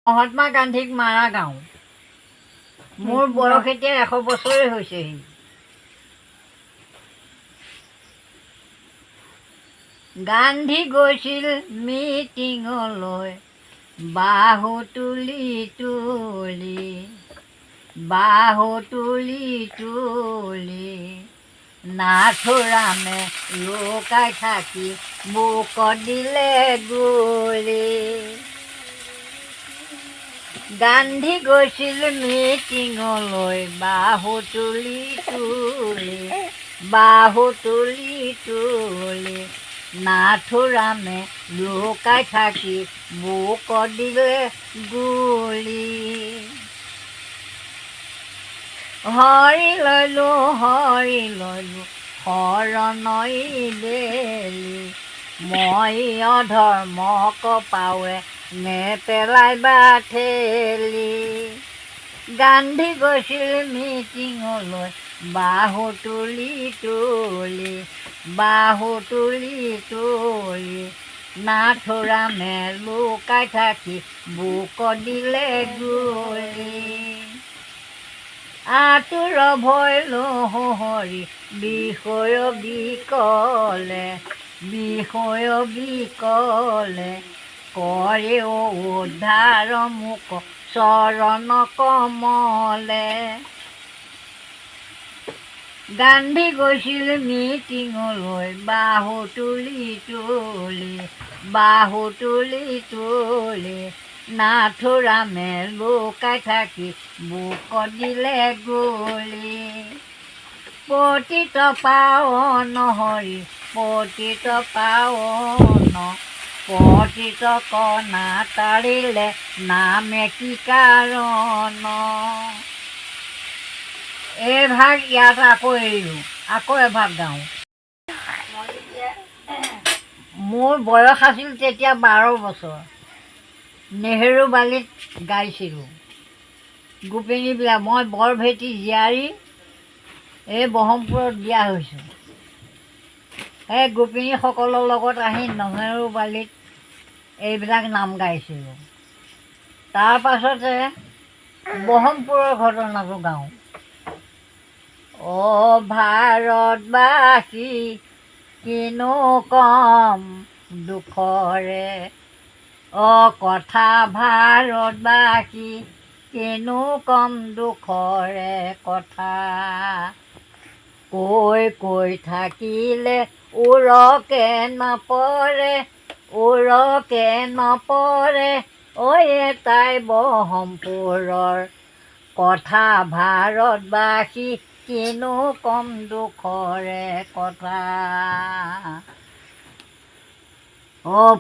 মহাত্মা গান্ধীক মাৰা গাঁও। মোৰ বয়স এতিয়া 100 বছৰে হৈছেহি। গান্ধী গৈছিল মিটিঙলৈ বাহু তুলি তুলি, বাহু তুলি তুলি, নাথুৰামে লুকাই থাকি বুকত দিলে গুলী। গান্ধী গৈছিল মিটিঙলৈ বাহু তুলি তুলি, বাহু তুলি তুলি, নাথুৰামে লুকাই থাকি বুকত দিলে গুলী। হৰি ললো শৰণৈ বেলি, মই অধৰ্মক পাৱে নেপেলাইবা ঠেলি। গান্ধী গৈছিল মিটিঙলৈ বাহু তুলি তুলি, বাহু তুলি তুলি, নাথুৰামে লুকাই থাকি বুকত দিলে গুলী। আতুৰ ভয় লহৰি বিষয় বিকলে, বিষয় বিকলে, কৰে উদ্ধাৰ মোক চৰণ কমলে। গান্ধী গৈছিল মিটিঙলৈ বাহু তুলি তুলি, বাহু তুলি তুলি, নাথুৰামে লুকাই থাকি বুকত দিলে গুলী। পতিত পাৱন হৰি পতিত পাৱন, পতিত কণা তাৰিলে নামে কি কাৰণ। এভাগ ইয়াত আকৌ এৰিলোঁ, আকৌ এভাগ গাওঁ। মোৰ বয়স আছিল তেতিয়া 12 বছৰ। নেহেৰু বালিত গাইছিলোঁ গোপিনীবিলাক। মই বৰভেটি জীয়াৰী এই ব্ৰহ্মপুৰত বিয়া হৈছোঁ। সেই গোপিনীসকলৰ লগত আহি নেহেৰু বালিত এইবিলাক নাম গাইছিলোঁ। তাৰপাছতে ব্ৰহ্মপুৰৰ ঘটনাটো গাওঁ। ভাৰতবাসী কিনো কম দুখৰে, কথা ভাৰতবাসী কিনো কম দুখৰে কথা। কৈ কৈ থাকিলে উৰকে নপৰে, উৰকে নপৰে, এটাই ব্ৰহ্মপুৰৰ কথা ভাৰতবাসী কিনো কম দুখৰে কথা।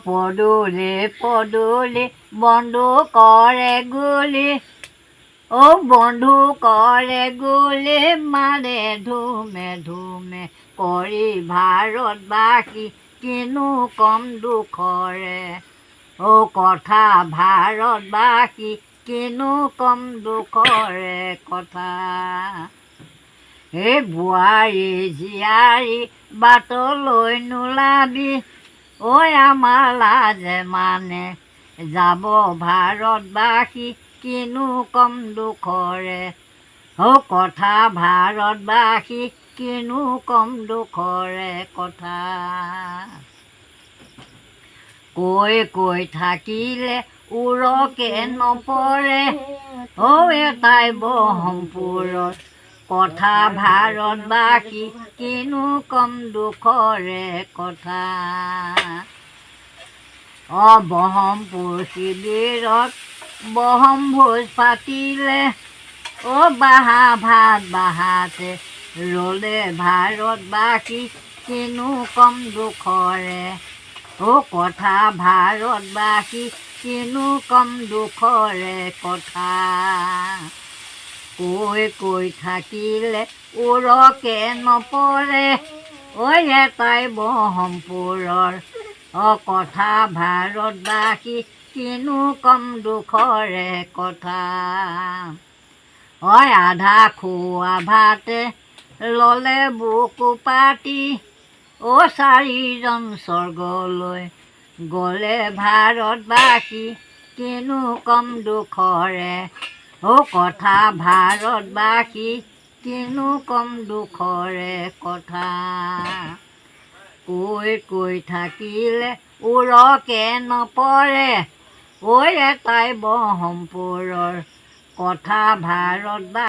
পদূলি পদূলি বন্ধু কৰে গুলী, বন্ধু কৰে গুলী, মাৰে ধুমে ধুমে কৰি ভাৰতবাসী কিনো কম দুখৰে, কথা ভাৰতবাসী কিনো কম দুখৰে কথা। বোৱাৰী জীয়াৰী বাটলৈ নোলাবি, আমাৰ লাজে মানে যাব ভাৰতবাসী কিনো কম দুখৰে, কথা ভাৰতবাসী কিনো কম দুখৰে কথা। কৈ কৈ থাকিলে উৰকে নপৰে, এটাই ব্ৰহ্মপুৰৰ কথা ভাৰতবাসী কিনো কম দুখৰে কথা। ব্ৰহ্মপুৰ শিবিৰত ব্ৰহ্মভোজ পাতিলে, বাহা ভাত বাহাতে ৰলে ভাৰতবাসী কিনো কম দুখৰে, কথা ভাৰতবাসী কিনো কম দুখৰে কথা। কৈ কৈ থাকিলে উৰকে নপৰে, এটাই ব্ৰহ্মপুৰৰ কথা ভাৰতবাসী কিনো কম দুখৰে কথা। আধা খোৱা ভাতে ল'লে বুকু পাতি, 4জন স্বৰ্গলৈ গ'লে ভাৰতবাসী কিনো কম দুখৰে কথা ভাৰতবাসী কিনো কম দুখৰে কথা কৈ কৈ থাকিলে উৰকে নপৰে এটাই ব্ৰহ্মপুৰৰ কথা ভাৰতবাসী